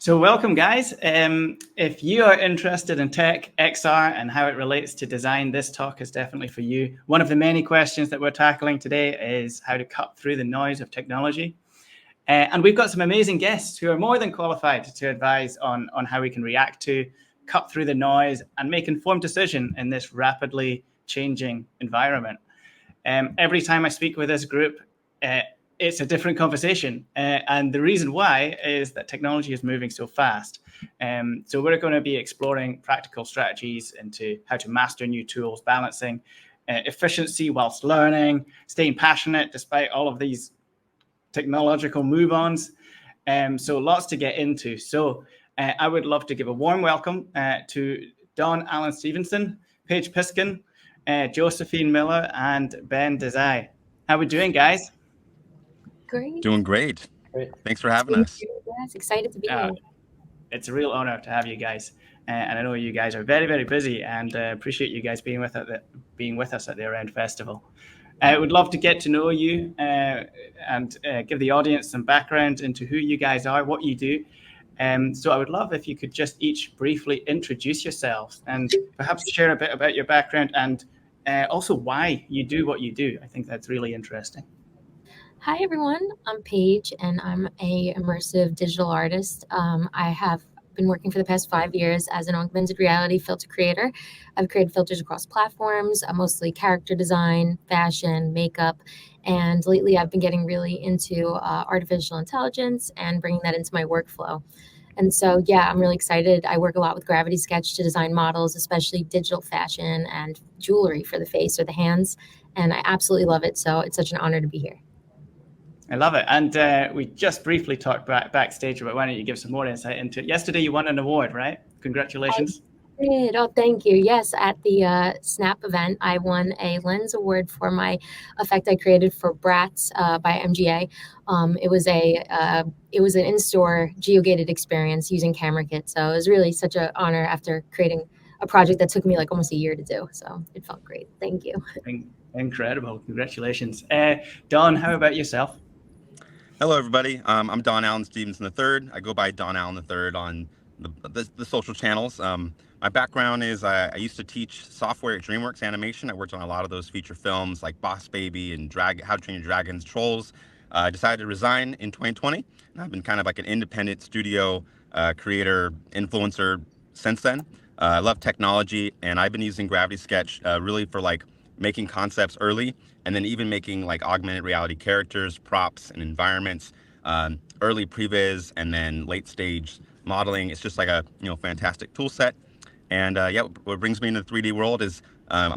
So welcome, guys. If you are interested in tech, XR, and how it relates to design, this talk is definitely for you. One of the many questions that we're tackling today is how to cut through the noise of technology. And we've got some amazing guests who are more than qualified to advise on how we can react to, cut through the noise, and make informed decision in this rapidly changing environment. Every time I speak with this group, it's a different conversation. And the reason why is that technology is moving so fast. So we're going to be exploring practical strategies into how to master new tools, balancing efficiency whilst learning, staying passionate despite all of these technological move-ons. So lots to get into. So I would love to give a warm welcome to Allen Stevenson, Paige Piskin, Josephine Miller, and Ben Desai. How are we doing, guys? Great. Doing great. Thanks for having us. Yes, excited to be here. It's a real honor to have you guys. And I know you guys are very, very busy, and appreciate you guys being with us at the Around Festival. I would love to get to know you and give the audience some background into who you guys are, what you do. So I would love if you could just each briefly introduce yourselves and perhaps share a bit about your background and also why you do what you do. I think that's really interesting. Hi, everyone. I'm Paige, and I'm a immersive digital artist. I have been working for the past 5 years as an augmented reality filter creator. I've created filters across platforms, mostly character design, fashion, makeup, and lately I've been getting really into artificial intelligence and bringing that into my workflow. And so, yeah, I'm really excited. I work a lot with Gravity Sketch to design models, especially digital fashion and jewelry for the face or the hands, and I absolutely love it. So it's such an honor to be here. I love it. And we just briefly talked backstage about why don't you give some more insight into it. Yesterday, you won an award, right? Congratulations. I did. Oh, thank you. Yes, at the Snap event, I won a Lens Award for my effect I created for Bratz by MGA. It was an in-store geo-gated experience using camera kit. So it was really such an honor after creating a project that took me like almost a year to do. So it felt great. Thank you. Incredible. Congratulations. Don, how about yourself? Hello, everybody. I'm Allen Stevenson III. I go by Allen III on the social channels. My background is I used to teach software at DreamWorks Animation. I worked on a lot of those feature films like Boss Baby and How to Train Your Dragons, Trolls. I decided to resign in 2020. And I've been kind of like an independent studio creator, influencer since then. I love technology, and I've been using Gravity Sketch really for like making concepts early, and then even making like augmented reality characters, props, and environments, early previs, and then late stage modeling. It's just like a fantastic tool set. And what brings me into the 3D world is I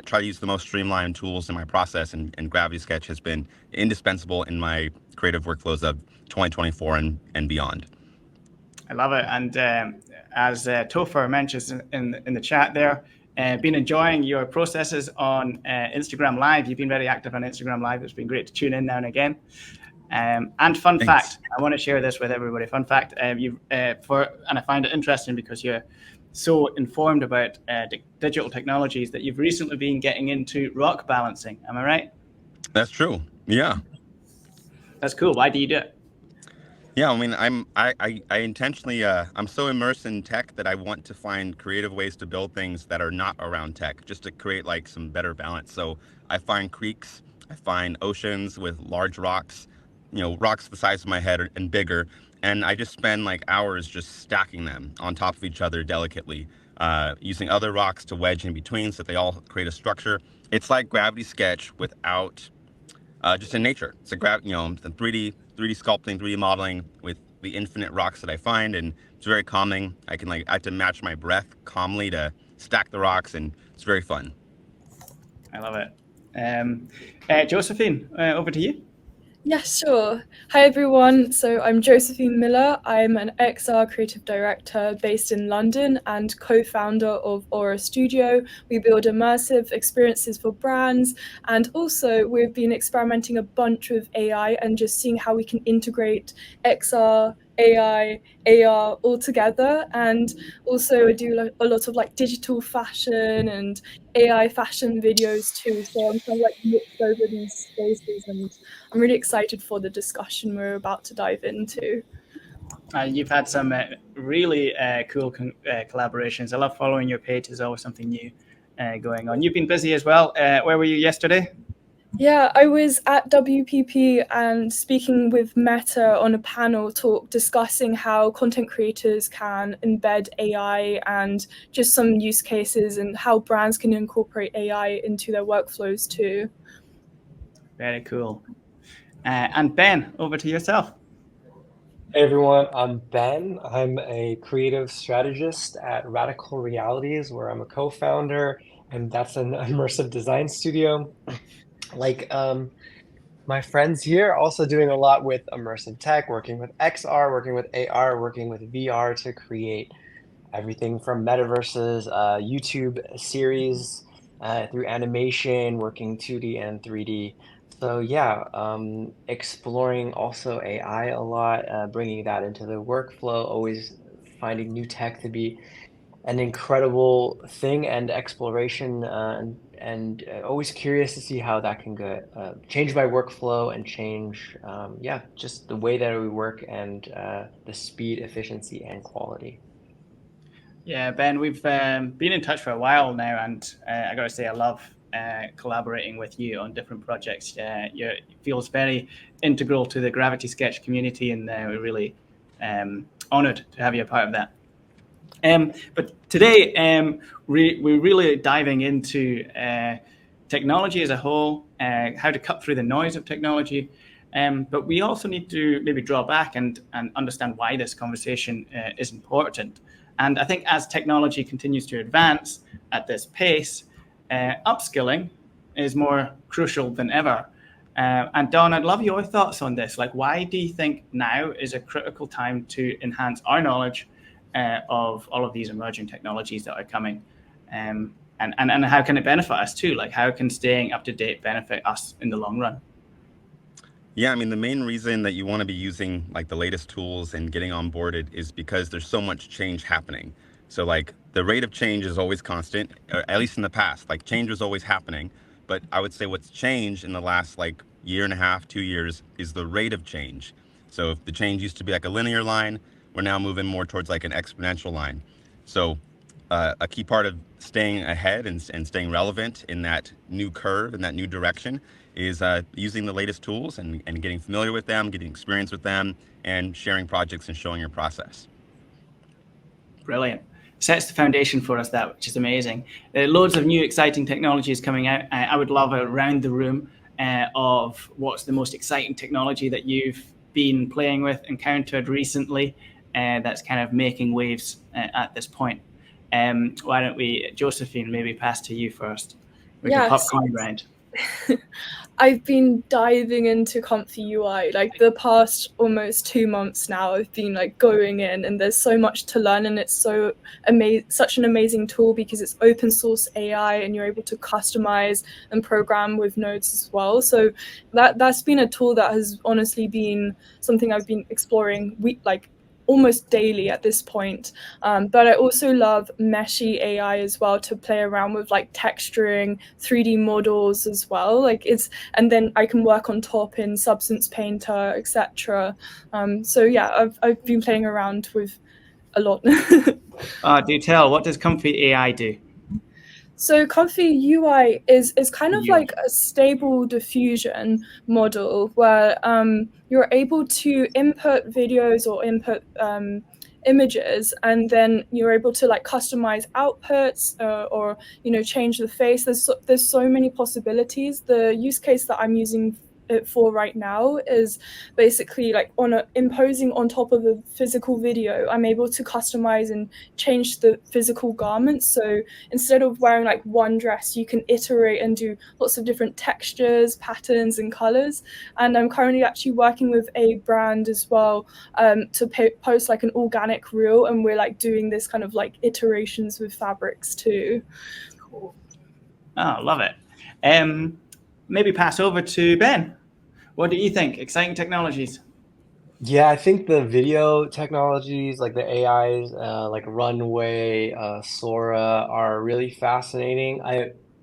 try to use the most streamlined tools in my process, and Gravity Sketch has been indispensable in my creative workflows of 2024 and beyond. I love it. And as Topher mentions in the chat there, been enjoying your processes on Instagram Live. You've been very active on Instagram Live. It's been great to tune in now and again. And fun Thanks. fact, I want to share this with everybody. Fun fact, and I find it interesting because you're so informed about digital technologies that you've recently been getting into rock balancing. Am I right? That's true. Yeah. That's cool. Why do you do it? Yeah, I mean, I intentionally, I'm so immersed in tech that I want to find creative ways to build things that are not around tech, just to create like some better balance. So I find creeks, I find oceans with large rocks, rocks the size of my head and bigger. And I just spend like hours just stacking them on top of each other delicately, using other rocks to wedge in between so that they all create a structure. It's like Gravity Sketch without just in nature. It's a the 3D sculpting, 3D modeling with the infinite rocks that I find, and it's very calming. I have to match my breath calmly to stack the rocks, and it's very fun. I love it. Josephine, over to you. Yes, sure. Hi, everyone. So I'm Josephine Miller. I'm an XR creative director based in London and co-founder of Oraar Studio. We build immersive experiences for brands. And also we've been experimenting a bunch with AI and just seeing how we can integrate XR, AI, AR all together. And also I do a lot of like digital fashion and AI fashion videos too. So I'm kind of like mixed over these spaces, and I'm really excited for the discussion we're about to dive into. You've had some really cool collaborations. I love following your page. There's always something new going on. You've been busy as well. Where were you yesterday? Yeah, I was at WPP and speaking with Meta on a panel talk discussing how content creators can embed AI and just some use cases and how brands can incorporate AI into their workflows too. Very cool. And Ben, over to yourself. Hey everyone, I'm Ben. I'm a creative strategist at Radical Realities, where I'm a co-founder, and that's an immersive design studio. Like my friends here, also doing a lot with immersive tech, working with XR, working with AR, working with VR to create everything from metaverses, YouTube series, through animation, working 2D and 3D. So yeah, exploring also AI a lot, bringing that into the workflow, always finding new tech to be an incredible thing and exploration, and always curious to see how that can go, change my workflow and change, yeah, just the way that we work and the speed, efficiency, and quality. Yeah, Ben, we've been in touch for a while now, and I got to say, I love collaborating with you on different projects. It feels very integral to the Gravity Sketch community, and we're really honored to have you a part of that. But today, we're really diving into technology as a whole, how to cut through the noise of technology. But we also need to maybe draw back and understand why this conversation is important. And I think as technology continues to advance at this pace, upskilling is more crucial than ever. And Don, I'd love your thoughts on this. Like, why do you think now is a critical time to enhance our knowledge of all of these emerging technologies that are coming? And how can it benefit us too? Like, how can staying up to date benefit us in the long run? Yeah, I mean, the main reason that you want to be using like the latest tools and getting onboarded is because there's so much change happening. So like the rate of change is always constant, or at least in the past, like change was always happening. But I would say what's changed in the last like year and a half, 2 years is the rate of change. So if the change used to be like a linear line, we're now moving more towards like an exponential line. So a key part of staying ahead and staying relevant in that new curve, in that new direction, is using the latest tools and getting familiar with them, getting experience with them, and sharing projects and showing your process. Brilliant. Sets the foundation for us, that, which is amazing. Loads of new exciting technologies coming out. I would love a round the room of what's the most exciting technology that you've been playing with, encountered recently, that's kind of making waves at this point. Why don't we, Josephine, maybe pass to you first with your popcorn round. I've been diving into Comfy UI like the past almost 2 months now. I've been like going in, and there's so much to learn, and it's so such an amazing tool because it's open source AI and you're able to customize and program with nodes as well. So that's been a tool that has honestly been something I've been exploring almost daily at this point. But I also love Meshy AI as well to play around with like texturing 3D models as well. And then I can work on top in Substance Painter, etc. So yeah, I've been playing around with a lot. Do tell, what does Comfy AI do? So Comfy UI is kind of like a stable diffusion model where you're able to input videos or input images, and then you're able to like customize outputs or change the face. There's so many possibilities. The use case that I'm using it for right now is basically like imposing on top of a physical video. I'm able to customize and change the physical garments. So instead of wearing like one dress, you can iterate and do lots of different textures, patterns, and colors. And I'm currently actually working with a brand as well to post like an organic reel, and we're like doing this kind of like iterations with fabrics too. Cool. Oh, love it. Maybe pass over to Ben. What do you think? Exciting technologies? Yeah, I think the video technologies, like the AIs, like Runway, Sora, are really fascinating.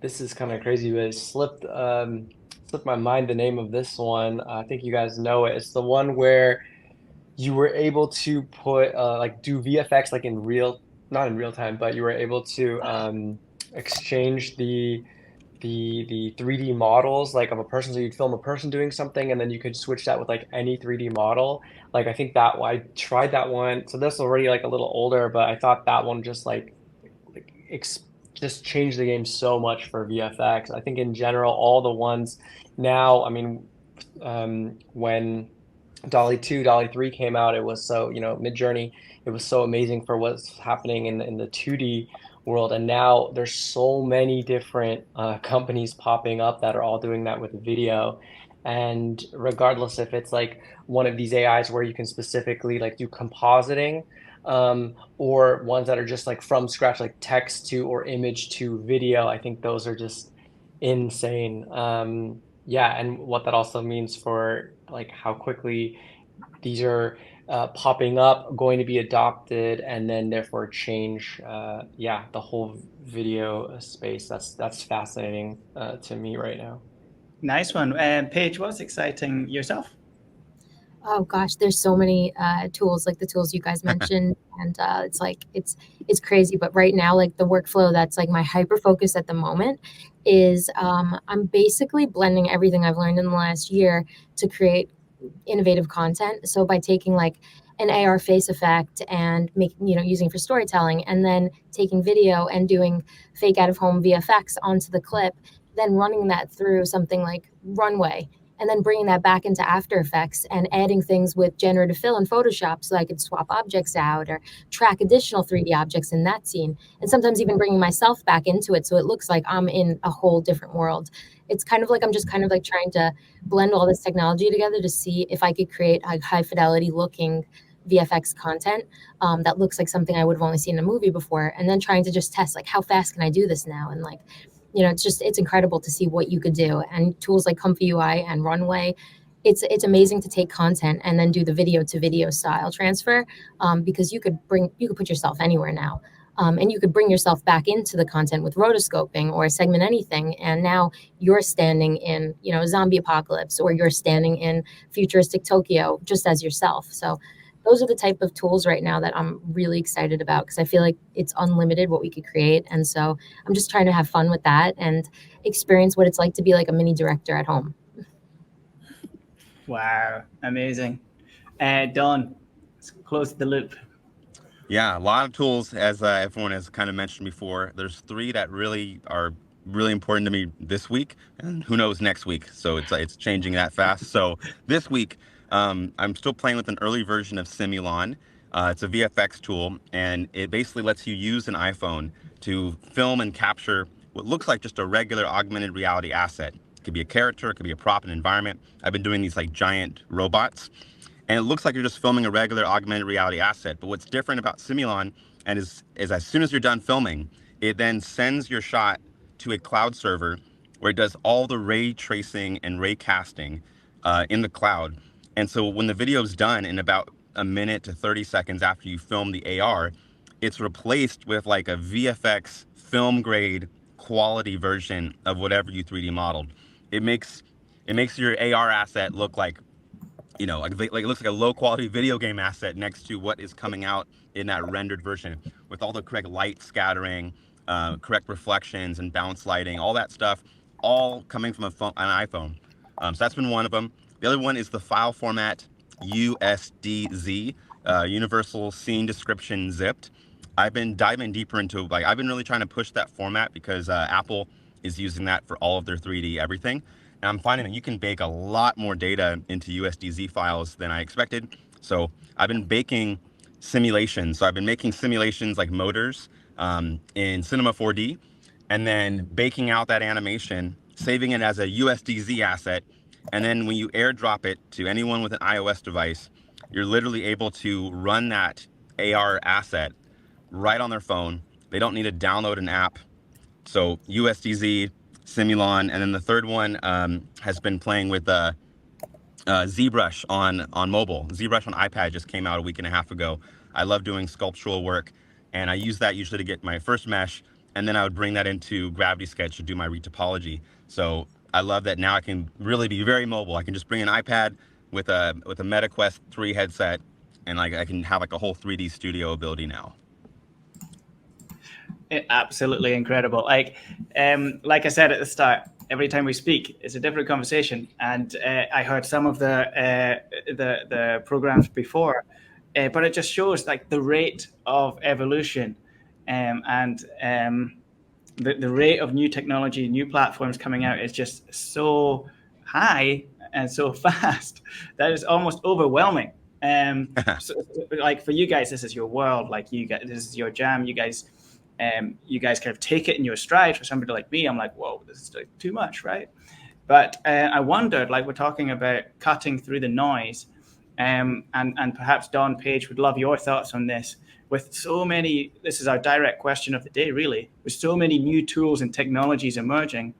This is kind of crazy, but it slipped my mind the name of this one. I think you guys know it. It's the one where you were able to put like do VFX like in not in real time, but you were able to exchange the 3D models like of a person. So you'd film a person doing something, and then you could switch that with like any 3D model. Like I think that I tried that one. So this is already like a little older, but I thought that one just like ex just changed the game so much for VFX. I think in general, all the ones now, I mean, when Dolly 2, Dolly 3 came out, it was so, Mid-Journey, it was so amazing for what's happening in the 2D world. And now there's so many different companies popping up that are all doing that with video. And regardless if it's like one of these AIs where you can specifically like do compositing, or ones that are just like from scratch, like text to or image to video, I think those are just insane. Yeah, and what that also means for like how quickly these are popping up, going to be adopted, and then therefore change, yeah, the whole video space. That's fascinating to me right now. Nice one. Paige, what's exciting yourself? Oh gosh, there's so many tools, like the tools you guys mentioned, and it's like it's crazy. But right now, like the workflow that's like my hyper focus at the moment is I'm basically blending everything I've learned in the last year to create innovative content. So by taking like an AR face effect and making, using it for storytelling, and then taking video and doing fake out of home VFX onto the clip, then running that through something like Runway, and then bringing that back into After Effects and adding things with generative fill in Photoshop so I could swap objects out or track additional 3D objects in that scene. And sometimes even bringing myself back into it so it looks like I'm in a whole different world. It's kind of like I'm just kind of like trying to blend all this technology together to see if I could create a high fidelity looking VFX content that looks like something I would have only seen in a movie before, and then trying to just test like how fast can I do this now, and like it's incredible to see what you could do. And tools like Comfy UI and Runway, it's amazing to take content and then do the video to video style transfer, because you could put yourself anywhere now. And you could bring yourself back into the content with rotoscoping or segment anything. And now you're standing in, a zombie apocalypse, or you're standing in futuristic Tokyo just as yourself. So those are the type of tools right now that I'm really excited about, because I feel like it's unlimited what we could create. And so I'm just trying to have fun with that and experience what it's like to be like a mini director at home. Wow, amazing. Don, let's close the loop. Yeah, a lot of tools, as everyone has kind of mentioned before. There's 3 that really are really important to me this week, and who knows next week. So it's changing that fast. So this week, I'm still playing with an early version of Simulon. It's a VFX tool, and it basically lets you use an iPhone to film and capture what looks like just a regular augmented reality asset. It could be a character, it could be a prop, an environment. I've been doing these like giant robots, and it looks like you're just filming a regular augmented reality asset. But what's different about Simulon is as soon as you're done filming, it then sends your shot to a cloud server where it does all the ray tracing and ray casting in the cloud. And so when the video is done in about a minute to 30 seconds after you film the AR, it's replaced with like a VFX film grade quality version of whatever you 3D modeled. It makes your AR asset look like, like it looks like a low quality video game asset next to what is coming out in that rendered version, with all the correct light scattering, correct reflections and bounce lighting, all that stuff, all coming from an iPhone. So that's been one of them. The other one is the file format USDZ, Universal Scene Description Zipped. I've been diving deeper into, I've been really trying to push that format because Apple is using that for all of their 3D everything. And I'm finding that you can bake a lot more data into USDZ files than I expected. So I've been baking simulations. So I've been making simulations like motors in Cinema 4D, and then baking out that animation, saving it as a USDZ asset. And then when you airdrop it to anyone with an iOS device, you're literally able to run that AR asset right on their phone. They don't need to download an app. So USDZ, Simulon, and then the third one has been playing with ZBrush on mobile. ZBrush on iPad just came out a week and a half ago. I love doing sculptural work, and I use that usually to get my first mesh, and then I would bring that into Gravity Sketch to do my retopology. So I love that now I can really be very mobile. I can just bring an iPad with a Meta Quest 3 headset and like I can have like a whole 3D studio ability now. Absolutely incredible. Like I said at the start, every time we speak, it's a different conversation. And I heard some of the programs before, but it just shows like the rate of evolution, and the rate of new technology, new platforms coming out is just so high and so fast that it's almost overwhelming. So, like for you guys, this is your world. Like you guys, this is your jam. You guys kind of take it in your stride. For somebody like me, I'm like, whoa, this is like too much, right? But I wondered, like we're talking about cutting through the noise, and perhaps Don, Paige would love your thoughts on this. With so many, this is our direct question of the day, really. With so many new tools and technologies emerging,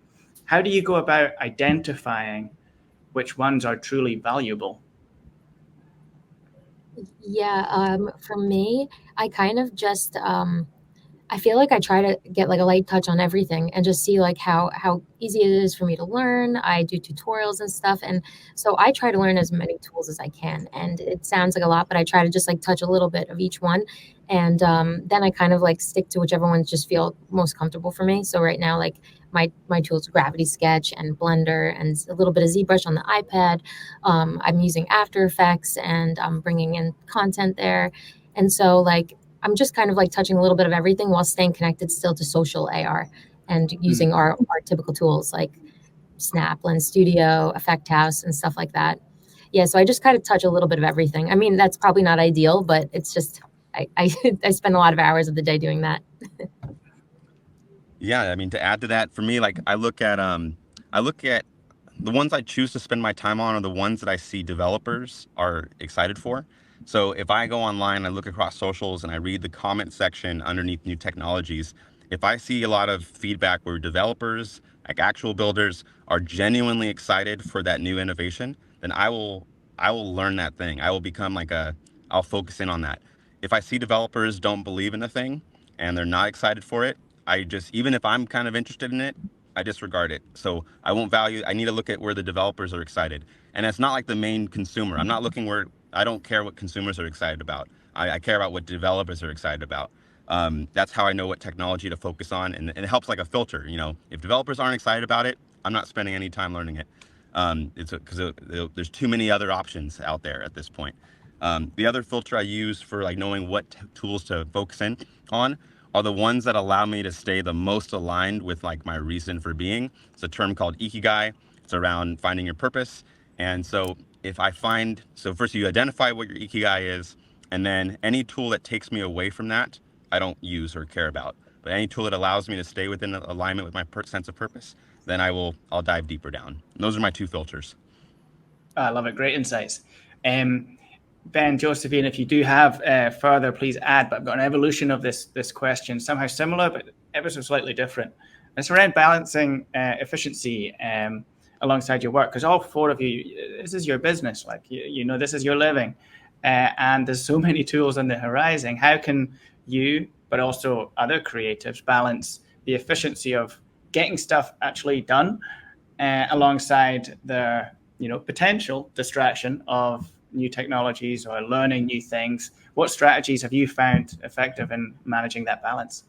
how do you go about identifying which ones are truly valuable? Yeah, for me, I kind of just I feel like I try to get like a light touch on everything and just see like how easy it is for me to learn. I do tutorials and stuff, and so I try to learn as many tools as I can. And it sounds like a lot, but I try to just like touch a little bit of each one, and then I kind of like stick to whichever ones just feel most comfortable for me. So right now, like my tools, Gravity Sketch and Blender, and a little bit of ZBrush on the iPad. I'm using After Effects, and I'm bringing in content there, and so like I'm just kind of like touching a little bit of everything while staying connected still to social AR and using our typical tools like Snap, Lens Studio, Effect House, and stuff like that. Yeah, so I just kind of touch a little bit of everything. I mean, that's probably not ideal, but it's just I I spend a lot of hours of the day doing that. Yeah, I mean, to add to that, for me, like I look at the ones I choose to spend my time on are the ones that I see developers are excited for. So if I go online, I look across socials and I read the comment section underneath new technologies, if I see a lot of feedback where developers, like actual builders, are genuinely excited for that new innovation, then I will learn that thing. I will become like I'll focus in on that. If I see developers don't believe in the thing and they're not excited for it, I just, even if I'm kind of interested in it, I disregard it. So I need to look at where the developers are excited. And it's not like the main consumer. I'm not looking where, I don't care what consumers are excited about. I care about what developers are excited about. That's how I know what technology to focus on. And it helps like a filter. You know, if developers aren't excited about it, I'm not spending any time learning it. It's because there's too many other options out there at this point. The other filter I use for like knowing what tools to focus in on are the ones that allow me to stay the most aligned with like my reason for being. It's a term called ikigai. It's around finding your purpose. And so so first you identify what your ikigai is, and then any tool that takes me away from that, I don't use or care about. But any tool that allows me to stay within alignment with my sense of purpose, then I'll dive deeper down. And those are my two filters. I love it. Great insights. Ben, Josephine, if you do have further, please add. But I've got an evolution of this question, somehow similar, but ever so slightly different. It's around balancing efficiency alongside your work, because all four of you, this is your business. Like you know, this is your living, and there's so many tools on the horizon. How can you, but also other creatives, balance the efficiency of getting stuff actually done alongside the potential distraction of new technologies or learning new things? What strategies have you found effective in managing that balance?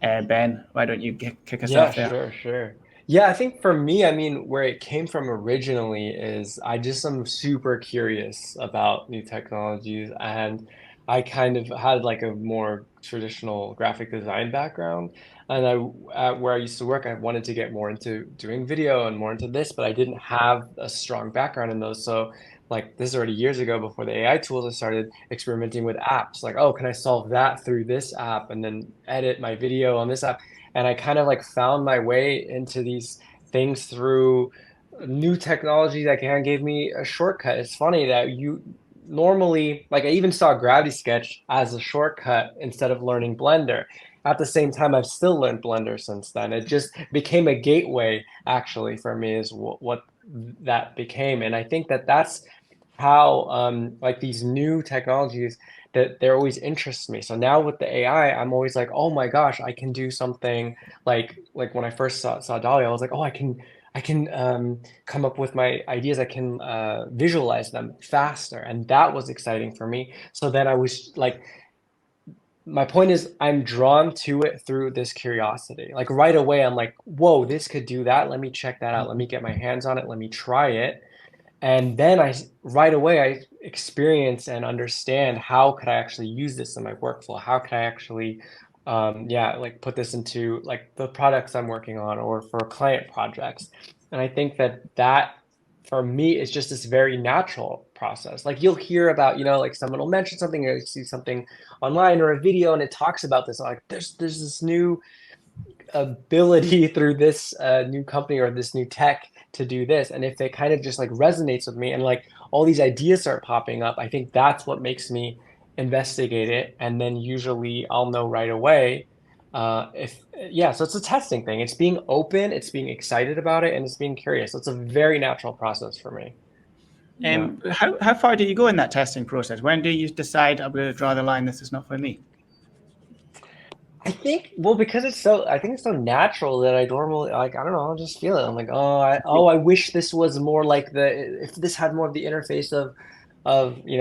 Ben, why don't you kick us off there? Yeah, sure. Yeah, I think for me, I mean, where it came from originally is I just am super curious about new technologies, and I kind of had like a more traditional graphic design background. And where I used to work, I wanted to get more into doing video and more into this, but I didn't have a strong background in those. So like this is already years ago before the AI tools, I started experimenting with apps. Like, oh, can I solve that through this app and then edit my video on this app? And I kind of like found my way into these things through new technology that kind of gave me a shortcut. It's funny that you normally, like I even saw Gravity Sketch as a shortcut instead of learning Blender. At the same time, I've still learned Blender since then. It just became a gateway actually for me is what that became. And I think that that's how like these new technologies that they're always interest me. So now with the AI, I'm always like, oh my gosh, I can do something like when I first saw DALL-E, I was like, oh, I can come up with my ideas. I can visualize them faster, and that was exciting for me. So then I was like, my point is, I'm drawn to it through this curiosity. Like right away, I'm like, whoa, this could do that. Let me check that out. Let me get my hands on it. Let me try it. And then right away, I experience and understand how could I actually use this in my workflow? How could I actually, yeah, like put this into like the products I'm working on or for client projects? And I think that for me is just this very natural process. Like you'll hear about, like someone will mention something or you see something online or a video and it talks about this. Like there's this new ability through this new company or this new tech to do this, and if it kind of just like resonates with me and like all these ideas start popping up, I think that's what makes me investigate it, and then usually I'll know right away if yeah. So it's a testing thing. It's being open, it's being excited about it, and it's being curious. So it's a very natural process for me. Yeah. How far do you go in that testing process? When do you decide I'm going to draw the line? This is not for me. I think, well, because I think it's so natural that I normally, like, I don't know, I'll just feel it. I'm like, I wish this was more like if this had more of the interface of,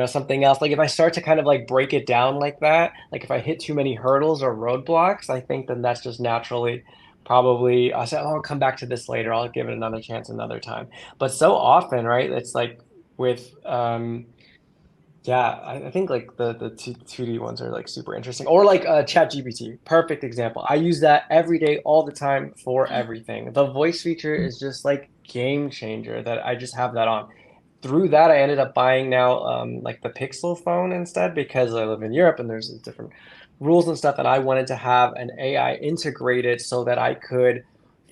something else. Like if I start to kind of like break it down like that, like if I hit too many hurdles or roadblocks, I think then that's just naturally probably, I'll say, oh, I'll come back to this later. I'll give it another chance another time. But so often, right? It's like with, yeah, I think like the 2D ones are like super interesting. Or like ChatGPT, perfect example. I use that every day, all the time for everything. The voice feature is just like game changer that I just have that on. Through that, I ended up buying now like the Pixel phone instead because I live in Europe and there's different rules and stuff. And I wanted to have an AI integrated so that I could,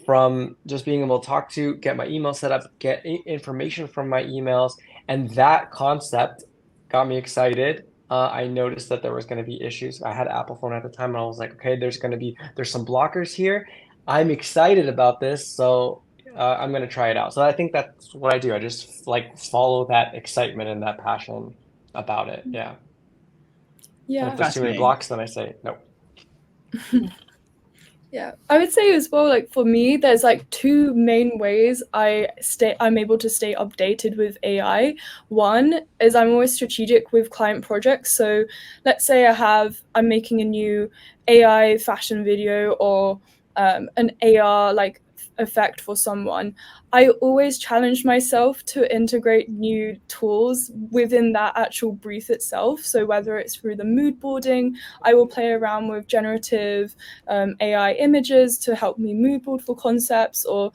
from just being able to talk to, get my email set up, get information from my emails. And that concept got me excited. I noticed that there was going to be issues. I had an Apple phone at the time, and I was like, okay, there's some blockers here. I'm excited about this, so I'm going to try it out. So I think that's what I do. I just like follow that excitement and that passion about it. Yeah. And if there's too many blocks, then I say no. Yeah, I would say as well, like for me, there's like two main ways I'm able to stay updated with AI. One is I'm always strategic with client projects. So let's say I'm making a new AI fashion video or an AR like effect for someone. I always challenge myself to integrate new tools within that actual brief itself. So whether it's through the mood boarding, I will play around with generative AI images to help me mood board for concepts, or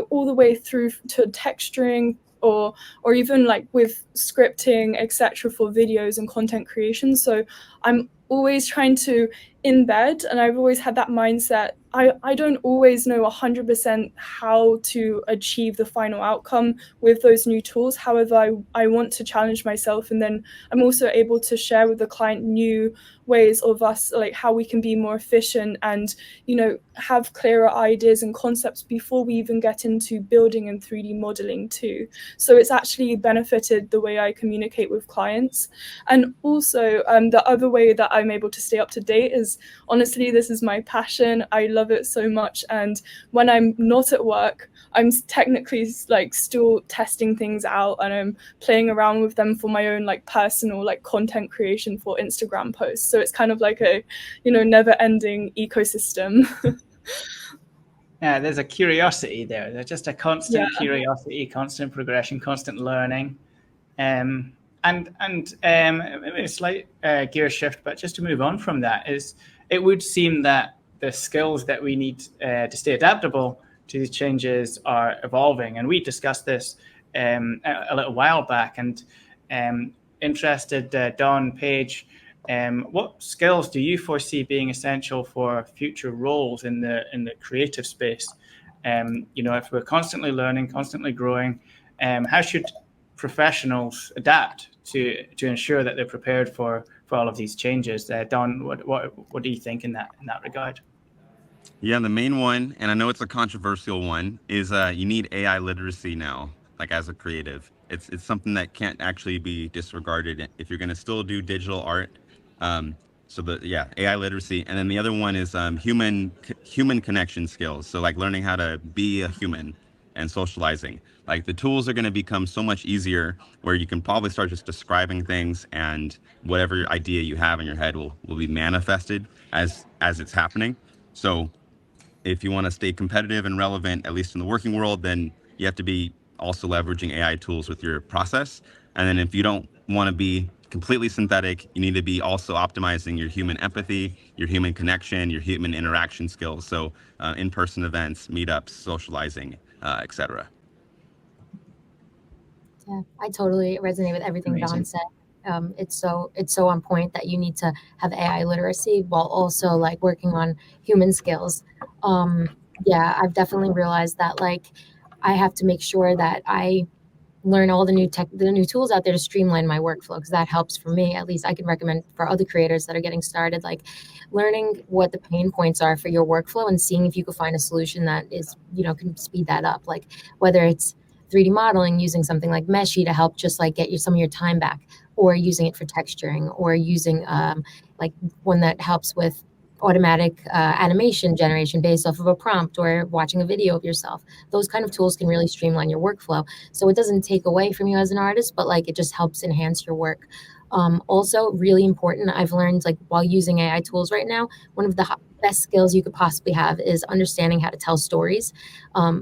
all the way through to texturing, or even like with scripting, etc., for videos and content creation. So I'm always trying to embed, and I've always had that mindset. I don't always know 100% how to achieve the final outcome with those new tools. However, I want to challenge myself, and then I'm also able to share with the client new ways of us, like how we can be more efficient and have clearer ideas and concepts before we even get into building and 3D modeling too. So it's actually benefited the way I communicate with clients. And also the other way that I'm able to stay up to date is, honestly, this is my passion. I love it so much, and when I'm not at work, I'm technically like still testing things out, and I'm playing around with them for my own like personal like content creation for Instagram posts. So it's kind of like a never-ending ecosystem. Yeah, there's a curiosity there. There's just a constant curiosity, constant progression, constant learning. And a slight gear shift, but just to move on from that, is it would seem that the skills that we need to stay adaptable to these changes are evolving. And we discussed this a little while back, and interested, Don, Paige, what skills do you foresee being essential for future roles in the creative space? If we're constantly learning, constantly growing, how should professionals adapt to ensure that they're prepared for all of these changes? Don, what do you think in that regard? Yeah, the main one, and I know it's a controversial one, is you need AI literacy now, like as a creative. It's something that can't actually be disregarded if you're going to still do digital art. AI literacy, and then the other one is human connection skills. So like learning how to be a human, and socializing. Like the tools are going to become so much easier where you can probably start just describing things, and whatever idea you have in your head will be manifested as it's happening. So if you want to stay competitive and relevant, at least in the working world, then you have to be also leveraging AI tools with your process. And then if you don't want to be completely synthetic, you need to be also optimizing your human empathy, your human connection, your human interaction skills. So in-person events, meetups, socializing, etc. Yeah, I totally resonate with everything Amazing. Don said. It's so on point that you need to have AI literacy while also like working on human skills. Yeah, I've definitely realized that like I have to make sure that I learn all the new tools out there to streamline my workflow, because that helps for me. At least I can recommend for other creators that are getting started, like learning what the pain points are for your workflow and seeing if you can find a solution that is, can speed that up. Like whether it's 3D modeling using something like Meshy to help just like get you some of your time back, or using it for texturing, or using like one that helps with automatic animation generation based off of a prompt, or watching a video of yourself. Those kind of tools can really streamline your workflow. So it doesn't take away from you as an artist, but like it just helps enhance your work. Also, really important, I've learned like while using AI tools right now, one of the best skills you could possibly have is understanding how to tell stories,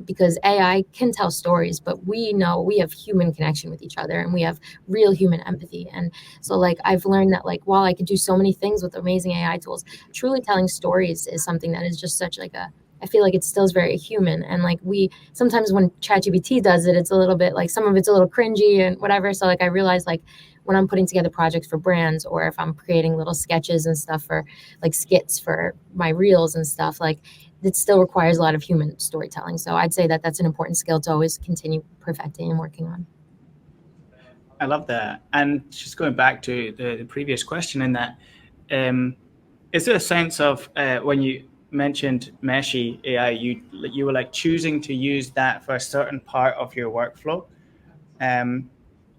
because AI can tell stories, but we know we have human connection with each other and we have real human empathy. And so like I've learned that like while I can do so many things with amazing AI tools, truly telling stories is something that is just such like I feel like it still is very human. And like we sometimes when ChatGPT does it, it's a little bit like some of it's a little cringy and whatever. So like I realize like when I'm putting together projects for brands, or if I'm creating little sketches and stuff for like skits for my reels and stuff, like it still requires a lot of human storytelling. So I'd say that that's an important skill to always continue perfecting and working on. I love that. And just going back to the previous question in that, is there a sense of when you mentioned Meshy AI, you were like choosing to use that for a certain part of your workflow?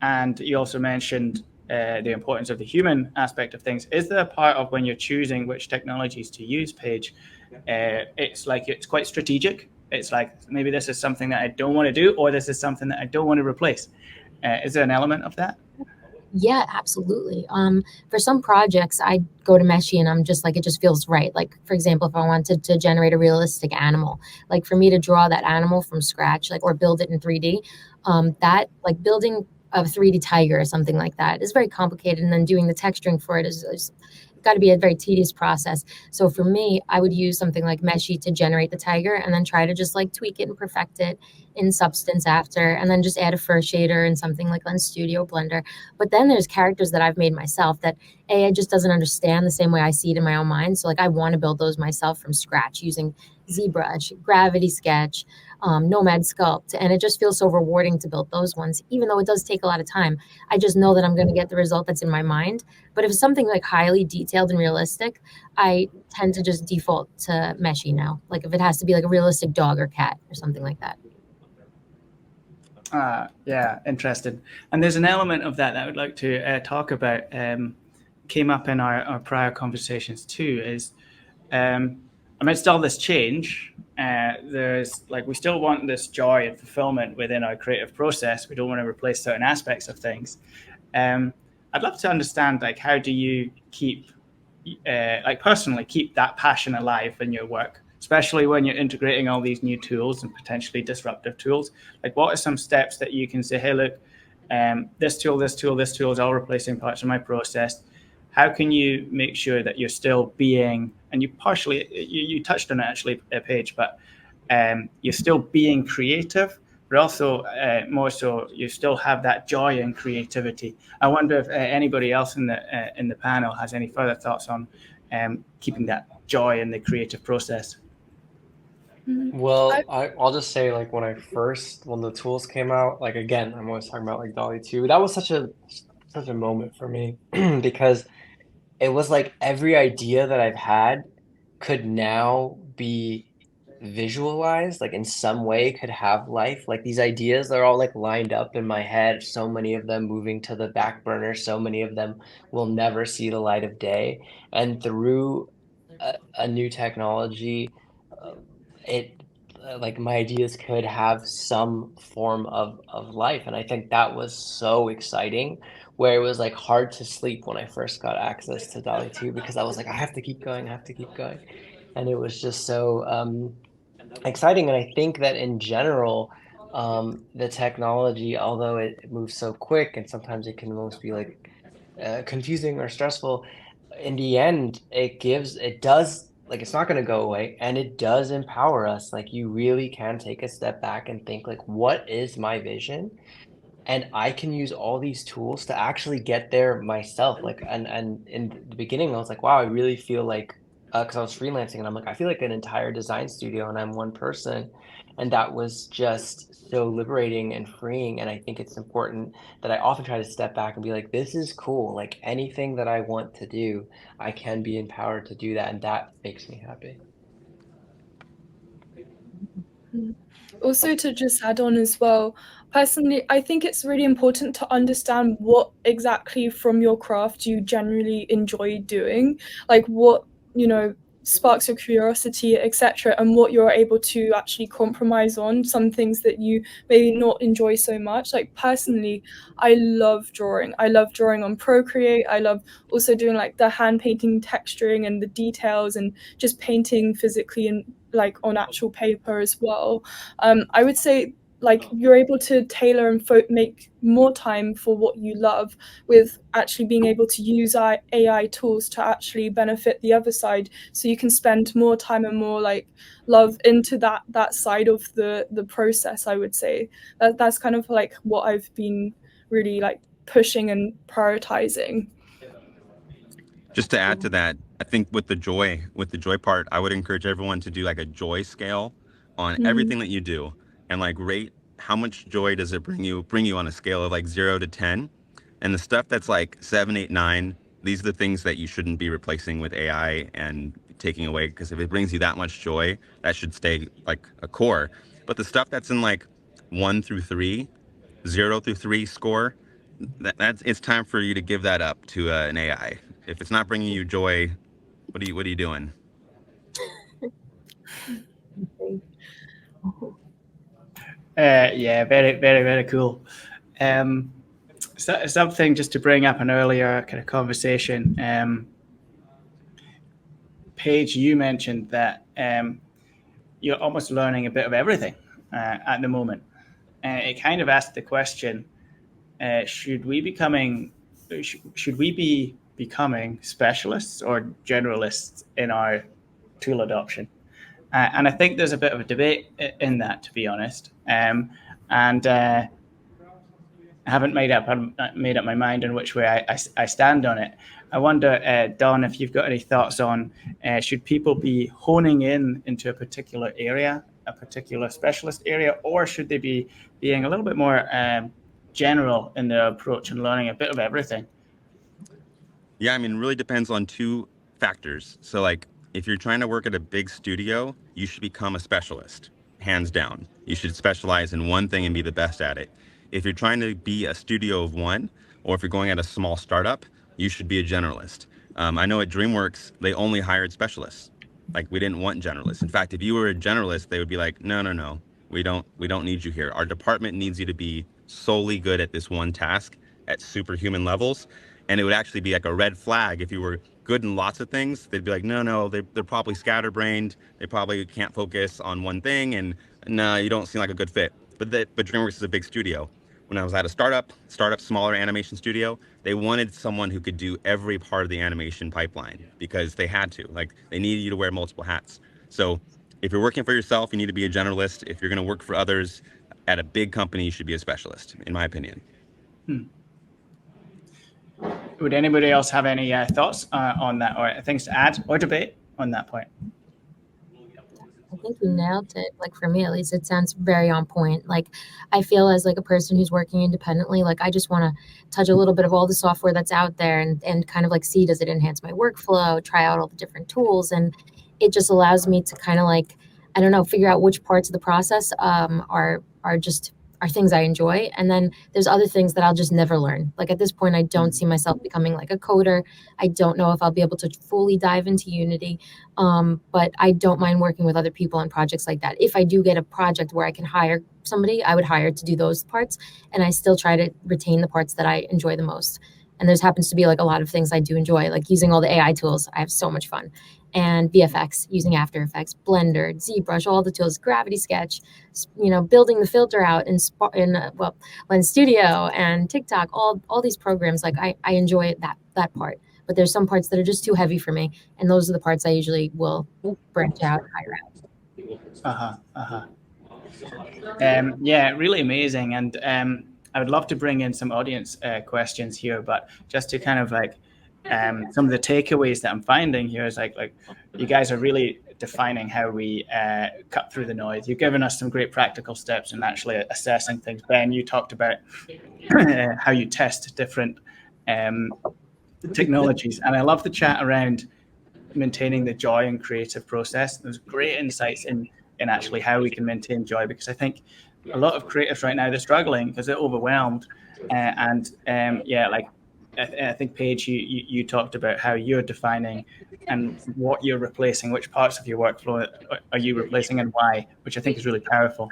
And you also mentioned the importance of the human aspect of things. Is there a part of when you're choosing which technologies to use, Paige, it's like it's quite strategic? It's like maybe this is something that I don't want to do, or this is something that I don't want to replace. Is there an element of that? Yeah, absolutely. For some projects, I go to Meshy and I'm just like, it just feels right. Like, for example, if I wanted to generate a realistic animal, like for me to draw that animal from scratch, like, or build it in 3D, that like building a 3D tiger or something like that is very complicated. And then doing the texturing for it is got to be a very tedious process. So for me, I would use something like Meshy to generate the tiger and then try to just like tweak it and perfect it in Substance after, and then just add a fur shader and something like on Studio Blender. But then there's characters that I've made myself that AI just doesn't understand the same way I see it in my own mind. So like I want to build those myself from scratch using ZBrush, Gravity Sketch, Nomad Sculpt, and it just feels so rewarding to build those ones, even though it does take a lot of time. I just know that I'm going to get the result that's in my mind. But if it's something like highly detailed and realistic, I tend to just default to Meshy now. Like if it has to be like a realistic dog or cat or something like that. Yeah, interesting. And there's an element of that I would like to talk about. Came up in our prior conversations too. Is amidst all this change, there's like we still want this joy and fulfillment within our creative process. We don't want to replace certain aspects of things. I'd love to understand like how do you keep like personally keep that passion alive in your work, especially when you're integrating all these new tools and potentially disruptive tools. Like what are some steps that you can say, hey, look, this tool is all replacing parts of my process. How can you make sure that you're still being, and you touched on it actually, Paige, but you're still being creative, but also more so you still have that joy and creativity. I wonder if anybody else in the panel has any further thoughts on keeping that joy in the creative process. Well, I'll just say like when the tools came out, like again, I'm always talking about like Dolly 2. That was such a moment for me because it was like every idea that I've had could now be visualized, like in some way could have life. Like these ideas are all like lined up in my head, so many of them moving to the back burner, so many of them will never see the light of day. And through a new technology, it like my ideas could have some form of life. And I think that was so exciting, where it was like hard to sleep when I first got access to DALL-E 2, because I was like, I have to keep going, I have to keep going. And it was just so exciting. And I think that in general, the technology, although it moves so quick and sometimes it can almost be like confusing or stressful, in the end, it does, like, it's not going to go away, and it does empower us. Like, you really can take a step back and think, like, what is my vision? And I can use all these tools to actually get there myself. Like, and in the beginning, I was like, wow, I really feel like, because I was freelancing, and I'm like, I feel like an entire design studio, and I'm one person, and that was just so liberating and freeing. And I think it's important that I often try to step back and be like, this is cool. Like, anything that I want to do, I can be empowered to do that, and that makes me happy. Also, to just add on as well, personally, I think it's really important to understand what exactly from your craft you generally enjoy doing, like what, sparks your curiosity, etc., and what you're able to actually compromise on, some things that you maybe not enjoy so much. Like, personally, I love drawing. I love drawing on Procreate. I love also doing like the hand painting, texturing, and the details, and just painting physically and like on actual paper as well. I would say, like, you're able to tailor and make more time for what you love, with actually being able to use AI tools to actually benefit the other side, so you can spend more time and more like love into that side of the process. I would say that's kind of like what I've been really like pushing and prioritizing. Just to add to that, I think with the joy part, I would encourage everyone to do like a joy scale on everything that you do, and like rate how much joy does it bring you on a scale of like 0 to 10. And the stuff that's like 7, 8, 9, these are the things that you shouldn't be replacing with AI and taking away, because if it brings you that much joy, that should stay like a core. But the stuff that's in like 1 through 3, 0 through 3 score, that's it's time for you to give that up to an AI. If it's not bringing you joy, what are you doing? Yeah, very, very, very cool. Something just to bring up an earlier kind of conversation. Paige, you mentioned that you're almost learning a bit of everything at the moment. It kind of asked the question: should we be becoming specialists or generalists in our tool adoption? And I think there's a bit of a debate in that, to be honest. And I haven't made up my mind in which way I stand on it. I wonder, Don, if you've got any thoughts on should people be honing into a particular area, a particular specialist area, or should they be being a little bit more general in their approach and learning a bit of everything? Yeah, I mean, it really depends on two factors. So, like, if you're trying to work at a big studio, you should become a specialist, hands down. You should specialize in one thing and be the best at it. If you're trying to be a studio of one, or if you're going at a small startup, you should be a generalist. I know at DreamWorks, they only hired specialists. Like, we didn't want generalists. In fact, if you were a generalist, they would be like, no, we don't need you here. Our department needs you to be solely good at this one task at superhuman levels. And it would actually be like a red flag if you were good in lots of things. They'd be like, no, they're probably scatterbrained. They probably can't focus on one thing, and no, you don't seem like a good fit. But DreamWorks is a big studio. When I was at a startup, smaller animation studio, they wanted someone who could do every part of the animation pipeline because they had to. Like, they needed you to wear multiple hats. So if you're working for yourself, you need to be a generalist. If you're going to work for others at a big company, you should be a specialist, in my opinion. Would anybody else have any thoughts on that, or things to add or debate on that point? I think you nailed it. Like, for me, at least, it sounds very on point. Like, I feel as like a person who's working independently, like, I just want to touch a little bit of all the software that's out there and kind of like see, does it enhance my workflow, try out all the different tools. And it just allows me to kind of like, I don't know, figure out which parts of the process are are things I enjoy. And then there's other things that I'll just never learn. Like at this point, I don't see myself becoming like a coder. I don't know if I'll be able to fully dive into Unity, but I don't mind working with other people on projects like that. If I do get a project where I can hire somebody, I would hire to do those parts. And I still try to retain the parts that I enjoy the most. And there's happens to be like a lot of things I do enjoy, like using all the AI tools. I have so much fun. And VFX, using After Effects, Blender, ZBrush, all the tools, Gravity Sketch, building the filter out in Lens Studio and TikTok, all these programs. Like I enjoy that part. But there's some parts that are just too heavy for me, and those are the parts I usually will branch out and hire out. Yeah, really amazing. And I would love to bring in some audience questions here, but just to kind of like some of the takeaways that I'm finding here is like you guys are really defining how we cut through the noise. You've given us some great practical steps in actually assessing things. Ben, you talked about how you test different technologies, and I love the chat around maintaining the joy and creative process. There's great insights in actually how we can maintain joy, because I think a lot of creatives right now, they're struggling because they're overwhelmed. I think Paige, you talked about how you're defining and what you're replacing, which parts of your workflow are you replacing and why, which I think is really powerful.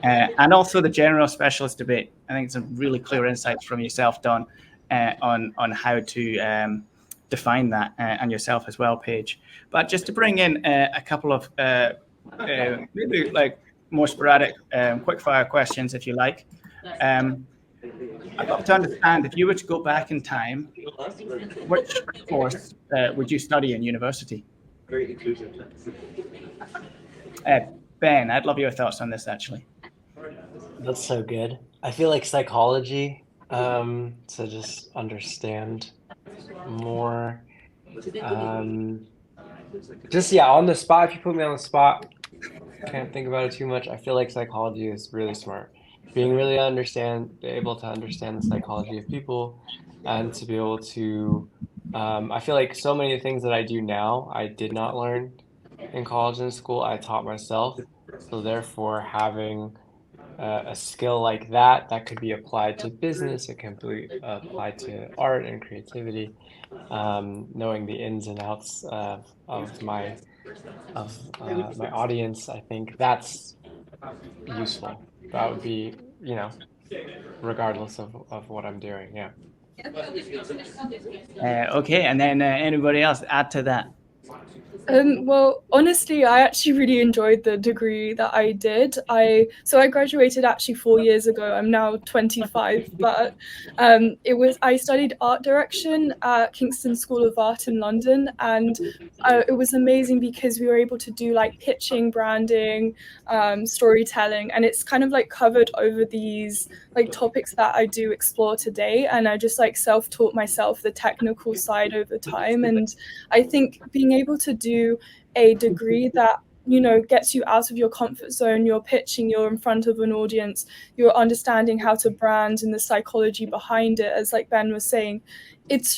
And also the general specialist debate. I think some really clear insights from yourself, Don, on how to define that, and yourself as well, Paige. But just to bring in a couple of maybe like more sporadic quick fire questions, if you like. I'd love to understand, if you were to go back in time, which course would you study in university? Ben, I'd love your thoughts on this, actually. That's so good. I feel like psychology, to just understand more. On the spot, if you put me on the spot, can't think about it too much. I feel like psychology is really smart. Being really able to understand the psychology of people, and to be able to, I feel like so many things that I do now, I did not learn in college and school. I taught myself. So therefore, having a skill like that could be applied to business, it can be applied to art and creativity. Knowing the ins and outs of my audience, I think that's useful. That would be, regardless of what I'm doing. Yeah. Okay, and then anybody else add to that? Well, honestly, I actually really enjoyed the degree that I did. I graduated actually 4 years ago. I'm now 25, but I studied art direction at Kingston School of Art in London, and it was amazing because we were able to do like pitching, branding, storytelling, and it's kind of like covered over these like topics that I do explore today. And I just like self-taught myself the technical side over time, and I think being able to do a degree that gets you out of your comfort zone, you're pitching, you're in front of an audience, you're understanding how to brand and the psychology behind it, as like Ben was saying, it's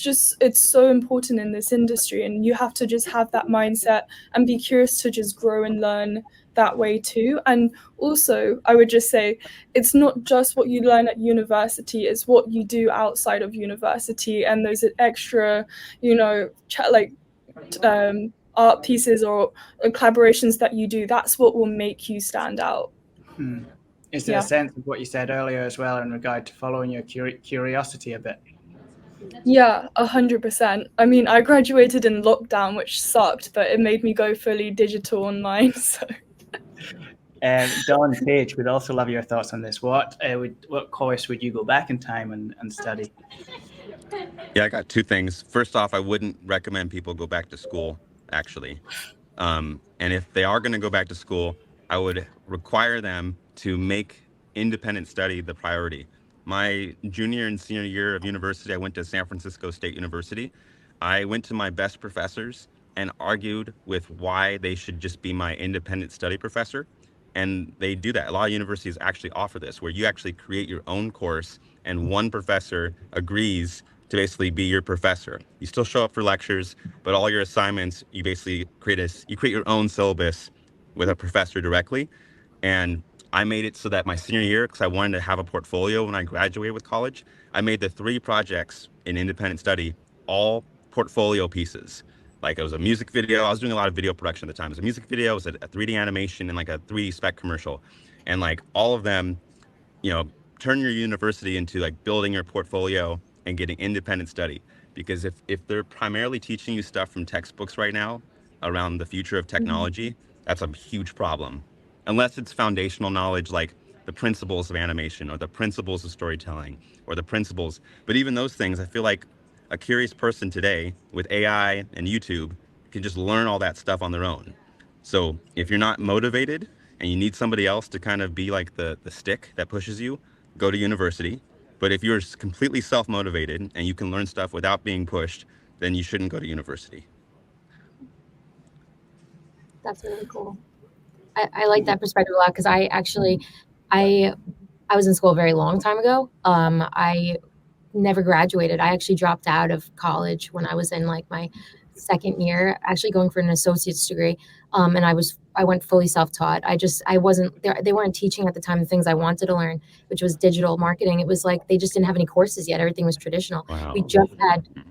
so important in this industry, and you have to just have that mindset and be curious to just grow and learn that way too. And also I would just say it's not just what you learn at university, it's what you do outside of university, and those extra art pieces or collaborations that you do, that's what will make you stand out. Is there a sense of what you said earlier as well in regard to following your curiosity a bit? Yeah, 100%. I mean, I graduated in lockdown, which sucked, but it made me go fully digital online. So Don, Paige, we'd also love your thoughts on this. What course would you go back in time and study? Yeah, I got two things. First off, I wouldn't recommend people go back to school, actually. And if they are going to go back to school, I would require them to make independent study the priority. My junior and senior year of university, I went to San Francisco State University. I went to my best professors and argued with why they should just be my independent study professor. And they do that. A lot of universities actually offer this, where you actually create your own course and one professor agrees to basically be your professor. You still show up for lectures, but all your assignments, you basically create your own syllabus with a professor directly. And I made it so that my senior year, because I wanted to have a portfolio when I graduated with college, I made the 3 projects in independent study all portfolio pieces. Like it was a music video. I was doing a lot of video production at the time. It was a music video, it was a 3D animation, and like a 3D spec commercial. And like all of them, turn your university into like building your portfolio and getting independent study. Because if they're primarily teaching you stuff from textbooks right now around the future of technology, that's a huge problem. Unless it's foundational knowledge like the principles of animation or the principles of storytelling or the principles. But even those things, I feel like a curious person today with AI and YouTube can just learn all that stuff on their own. So if you're not motivated and you need somebody else to kind of be like the stick that pushes you, go to university. But if you're completely self-motivated and you can learn stuff without being pushed, then you shouldn't go to university. That's really cool. I like that perspective a lot because I was in school a very long time ago. I never graduated. I actually dropped out of college when I was in like my second year, actually going for an associate's degree. And I went fully self-taught. I wasn't there. They weren't teaching at the time the things I wanted to learn, which was digital marketing. It was like they just didn't have any courses yet. Everything was traditional. Wow.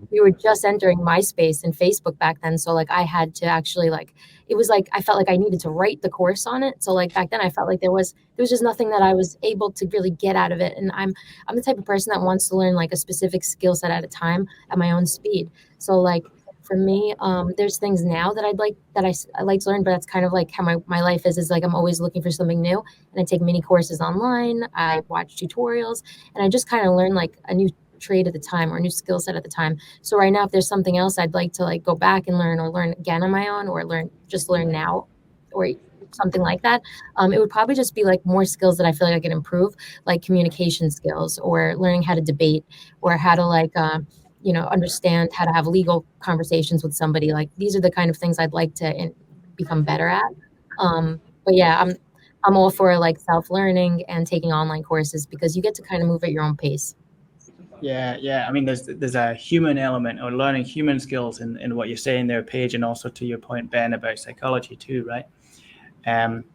We were just entering MySpace and Facebook back then. So like I had to actually it was like I felt like I needed to write the course on it. So like back then I felt like there was just nothing that I was able to really get out of it. And I'm the type of person that wants to learn like a specific skill set at a time at my own speed. So like for me, there's things now that I like to learn, but that's kind of like how my life is like I'm always looking for something new, and I take mini courses online, I watch tutorials, and I just kind of learn like a new trade at the time or a new skill set at the time. So right now, if there's something else I'd like to like go back and learn or learn again on my own or learn now or something like that, it would probably just be like more skills that I feel like I can improve, like communication skills or learning how to debate or how to understand how to have legal conversations with somebody. Like these are the kind of things I'd like to become better at. But yeah, I'm all for like self-learning and taking online courses because you get to kind of move at your own pace. Yeah. I mean, there's a human element or learning human skills in what you're saying there, Paige, and also to your point, Ben, about psychology too, right?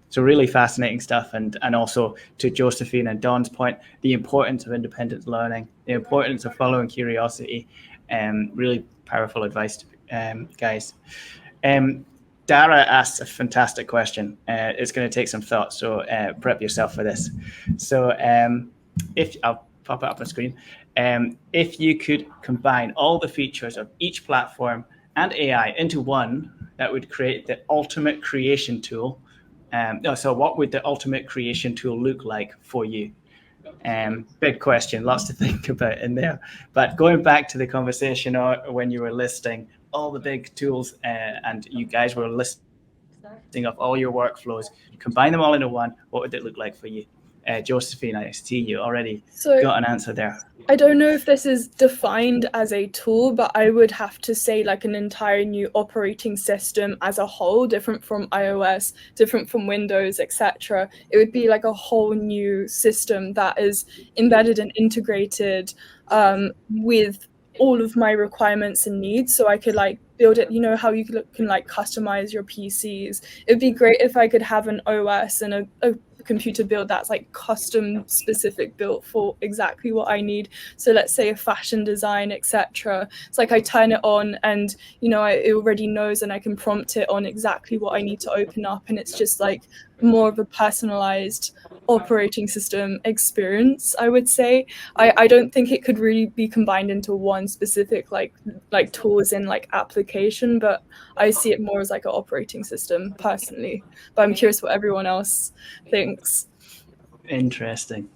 So really fascinating stuff, and also to Josephine and Don's point, the importance of independent learning, the importance of following curiosity, really powerful advice, guys. Dara asks a fantastic question. It's going to take some thought, so prep yourself for this. So if I'll pop it up on screen, if you could combine all the features of each platform and AI into one, that would create the ultimate creation tool. So what would the ultimate creation tool look like for you? Big question, lots to think about in there. But going back to the conversation when you were listing all the big tools and you guys were listing up all your workflows, combine them all into one, what would it look like for you? Josephine, I see you already got an answer there. I don't know if this is defined as a tool, but I would have to say like an entire new operating system as a whole, different from iOS, different from Windows, etc. It would be like a whole new system that is embedded and integrated with all of my requirements and needs, so I could like build it, how you can like customize your PCs. It'd be great if I could have an OS and a computer build that's like custom specific built for exactly what I need. So let's say a fashion design, etc. It's like I turn it on and it already knows and I can prompt it on exactly what I need to open up, and it's just like more of a personalized operating system experience, I would say. I don't think it could really be combined into one specific like tools in like application, but I see it more as like an operating system personally. But I'm curious what everyone else thinks. Interesting.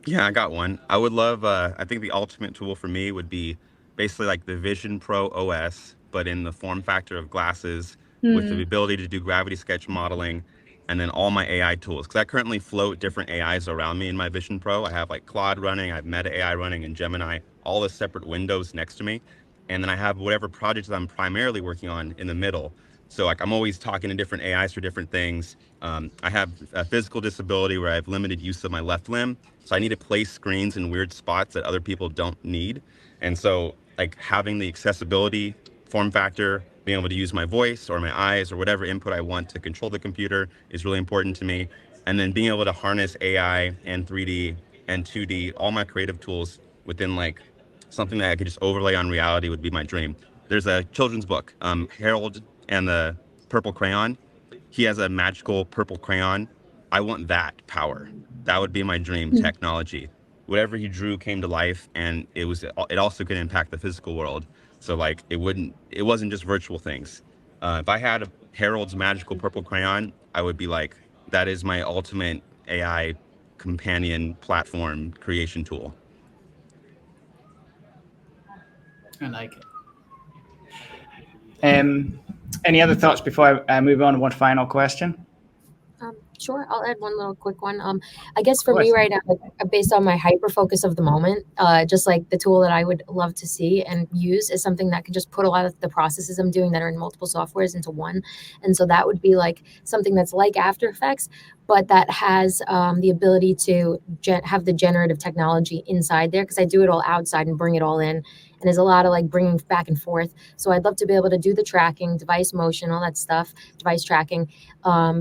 Yeah, I got one. I would love, I think the ultimate tool for me would be basically like the Vision Pro OS, but in the form factor of glasses with the ability to do gravity sketch modeling, and then all my AI tools. Because I currently float different AIs around me in my Vision Pro. I have like Claude running, I have Meta AI running, and Gemini, all the separate windows next to me. And then I have whatever projects I'm primarily working on in the middle. So like I'm always talking to different AIs for different things. I have a physical disability where I have limited use of my left limb. So I need to place screens in weird spots that other people don't need. And so like having the accessibility form factor, being able to use my voice or my eyes or whatever input I want to control the computer is really important to me. and then being able to harness AI and 3D and 2D, all my creative tools within like something that I could just overlay on reality would be my dream. There's a children's book, Harold and the Purple Crayon. He has a magical purple crayon. I want that power. That would be my dream technology. Whatever he drew came to life, and it also could impact the physical world. So like it wasn't just virtual things. If I had a Harold's magical purple crayon, I would be like, that is my ultimate AI companion platform creation tool. I like it. Any other thoughts before I move on to one final question? Sure, I'll add one little quick one. I guess for me right now, like, based on my hyper focus of the moment, just like the tool that I would love to see and use is something that can just put a lot of the processes I'm doing that are in multiple softwares into one. And so that would be like something that's like After Effects, but that has the ability to have the generative technology inside there, because I do it all outside and bring it all in. And there's a lot of like bringing back and forth. So I'd love to be able to do the tracking, device motion, all that stuff, device tracking,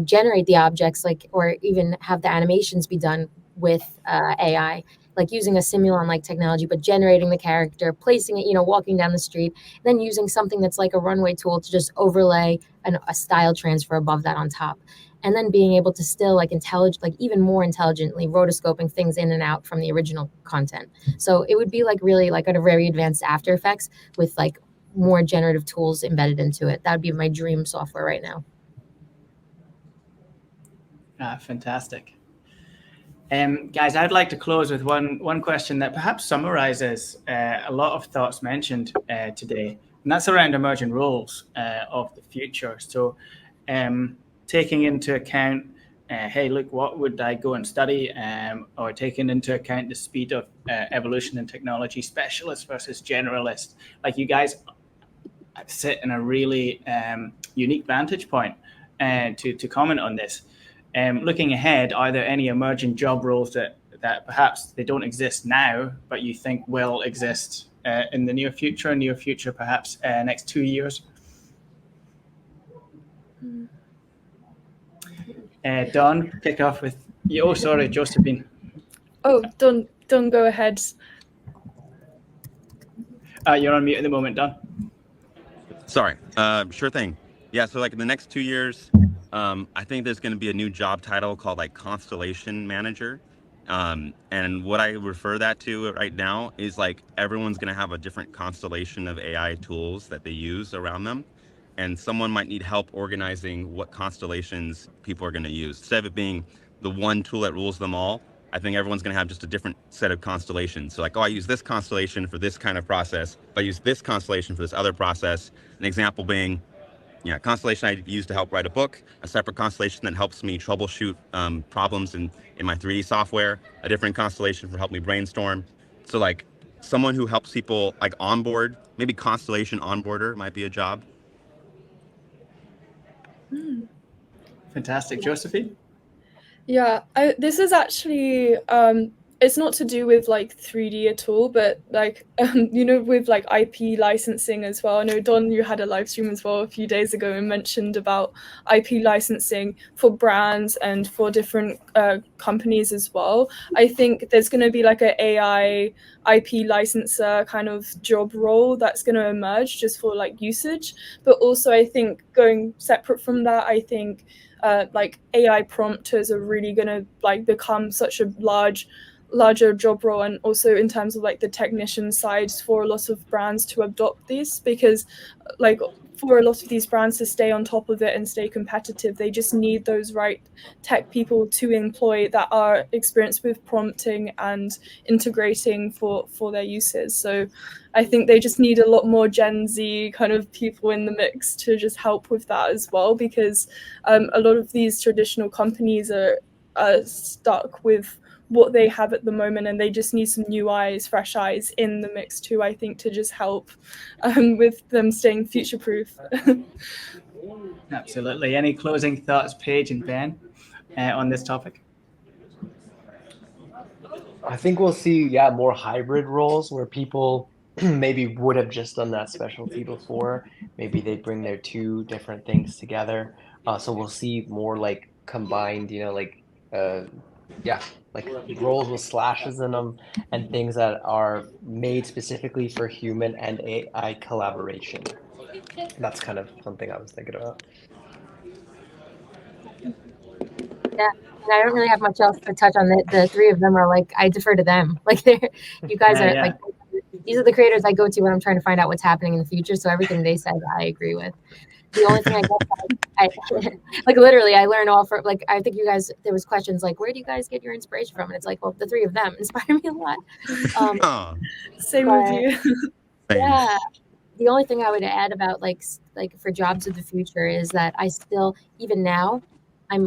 generate the objects, like, or even have the animations be done with AI, like using a Simulon like technology, but generating the character, placing it, walking down the street, then using something that's like a runway tool to just overlay a style transfer above that on top. And then being able to still like even more intelligently rotoscoping things in and out from the original content. So it would be like really like a very advanced After Effects with like more generative tools embedded into it. That would be my dream software right now. Fantastic. Guys, I'd like to close with one question that perhaps summarizes a lot of thoughts mentioned today, and that's around emerging roles of the future. So taking into account, hey, look, what would I go and study, or taking into account the speed of evolution in technology, specialist versus generalist, like you guys sit in a really unique vantage point to comment on this. Looking ahead, are there any emerging job roles that perhaps they don't exist now, but you think will exist in the near future, perhaps next 2 years? Don, kick off with you. Oh, sorry, Josephine. Oh, Don, go ahead. You're on mute at the moment, Don. Sorry. Sure thing. Yeah. So like in the next 2 years, I think there's going to be a new job title called like Constellation Manager. And what I refer that to right now is like everyone's going to have a different constellation of AI tools that they use around them. And someone might need help organizing what constellations people are going to use. Instead of it being the one tool that rules them all, I think everyone's going to have just a different set of constellations. So like, oh, I use this constellation for this kind of process, but I use this constellation for this other process. An example being, constellation I use to help write a book, a separate constellation that helps me troubleshoot problems in my 3D software, a different constellation for help me brainstorm. So like someone who helps people like onboard, maybe constellation onboarder might be a job. Fantastic. Josephine? Yeah, this is actually it's not to do with like 3D at all, but like with like IP licensing as well. I know, Don, you had a live stream as well a few days ago and mentioned about IP licensing for brands and for different companies as well. I think there's going to be like an AI IP licenser kind of job role that's going to emerge just for like usage. But also I think going separate from that, I think like AI prompters are really going to like become such a larger job role, and also in terms of like the technician side for a lot of brands to adopt these, because like for a lot of these brands to stay on top of it and stay competitive, they just need those right tech people to employ that are experienced with prompting and integrating for their uses. So I think they just need a lot more Gen Z kind of people in the mix to just help with that as well, because a lot of these traditional companies are stuck with what they have at the moment, and they just need some new eyes, fresh eyes in the mix too, I think, to just help with them staying future proof. Absolutely. Any closing thoughts, Paige and Ben, on this topic? I think we'll see, more hybrid roles where people maybe would have just done that specialty before. Maybe they bring their two different things together. So we'll see more like combined, like yeah, like roles with slashes in them and things that are made specifically for human and AI collaboration. That's kind of something I was thinking about. Yeah, and I don't really have much else to touch on. The three of them are like, I defer to them. Like you guys Yeah, are yeah. like, these are the creators I go to when I'm trying to find out what's happening in the future. So everything they said, I agree with. The only thing I guess like literally I learned all from, like, I think you guys, there was questions like, where do you guys get your inspiration from? And it's like, well, the three of them inspire me a lot. Oh, Same But with you. same. yeah, the only thing I would add about like for jobs of the future is that I still, even now,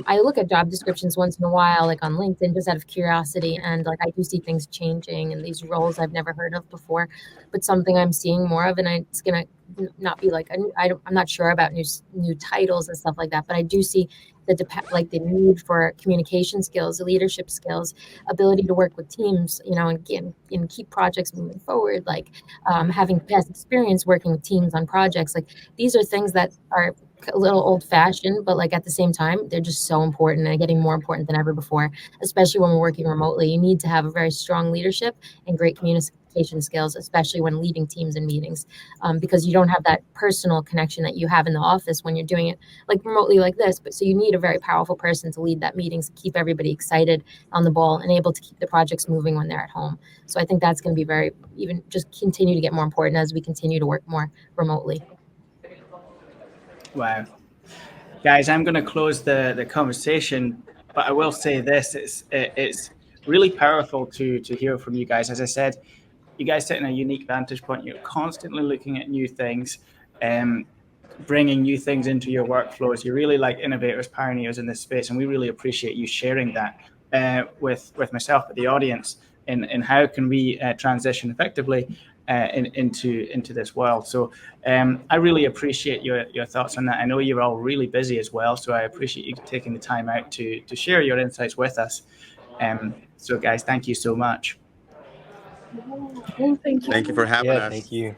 I look at job descriptions once in a while, like on LinkedIn, just out of curiosity, and like I do see things changing and these roles I've never heard of before. But something I'm seeing more of, and it's gonna not be like I'm not sure about new titles and stuff like that, but I do see like the need for communication skills, leadership skills, ability to work with teams, you know, and keep projects moving forward, like having past experience working with teams on projects. Like these are things that are a little old fashioned, but like at the same time, they're just so important and getting more important than ever before, especially when we're working remotely. You need to have a very strong leadership and great communication skills, especially when leading teams and meetings, because you don't have that personal connection that you have in the office when you're doing it like remotely like this. But so you need a very powerful person to lead that meetings, to keep everybody excited on the ball and able to keep the projects moving when they're at home. So I think that's going to be very, even just continue to get more important as we continue to work more remotely. Wow. Guys, I'm going to close the conversation, but I will say this: it's really powerful to hear from you guys. As I said, you guys sit in a unique vantage point. You're constantly looking at new things, bringing new things into your workflows. You're really like innovators, pioneers in this space, and we really appreciate you sharing that with myself, but the audience, in how can we transition effectively into this world. So I really appreciate your thoughts on that. I know you're all really busy as well, so I appreciate you taking the time out to share your insights with us. So guys, thank you so much. Thank you. Thank you. Thank you for having Yeah, us. thank you.